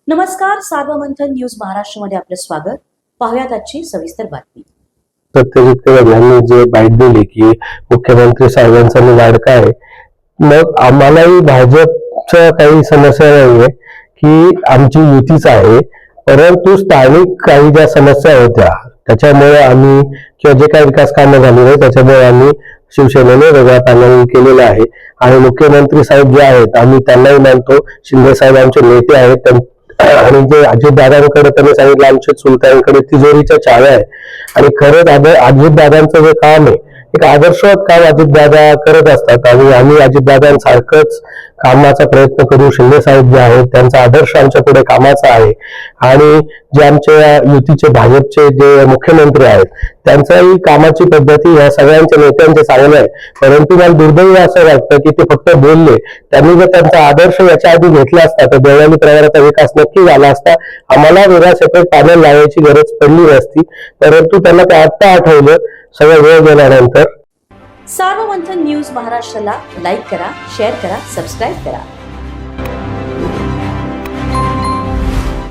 नमस्कार, सार्वमंथन न्यूज महाराष्ट्रमध्ये आपलं स्वागत. पाहुयात आजची सविस्तर बातमी. सत्यजित यांनी जे बाईट दिली की मुख्यमंत्री साहेबांचा लाडका आहे, मग आम्हालाही भाजपच्या काही समस्या नाहीये की आमची युतीच आहे, परंतु स्थानिक काही ज्या समस्या होत्या त्याच्यामुळे आम्ही किंवा जे काही विकास कामं झाली नाही त्याच्यामुळे आम्ही शिवसेनेने वेगळा पॅनल केलेला आहे. आणि मुख्यमंत्री साहेब जे आहेत आम्ही त्यांनाही मानतो, शिंदे साहेब आमचे नेते आहेत आणि जे अजितदादांकडे त्यांनी सांगितलं आमच्या चुलत्यांकडे तिजोरीच्या चाव्या आहे. आणि खरंच अजितदादांचं जे काम आहे एक आदर्शवत काम अजितदादा करत असतात आणि आम्ही अजितदादांसारखंच कामाचा प्रयत्न करू. शिंदे साहेब जे आहेत त्यांचा आदर्श आमच्या पुढे कामाचा आहे आणि जे आमच्या युतीचे भाजपचे जे मुख्यमंत्री आहेत त्यांचाही कामाची पद्धती ह्या सगळ्यांच्या नेत्यांचे चांगलं आहे. परंतु मला दुर्दैव असं वाटतं की ते फक्त बोलले, त्यांनी जर त्यांचा आदर्श याच्या आधी घेतला असता तर देवळाली परिवाराचा विकास नक्की झाला असता. आम्हाला वेगळा सेपरेट पॅनल लावायची गरज पडली नसती, परंतु त्यांना ते आत्ता आठवलं सगळं वेळ गेल्यानंतर. सार्वमंथन न्यूज महाराष्ट्राला लाईक करा, शेअर करा, सबस्क्राईब करा.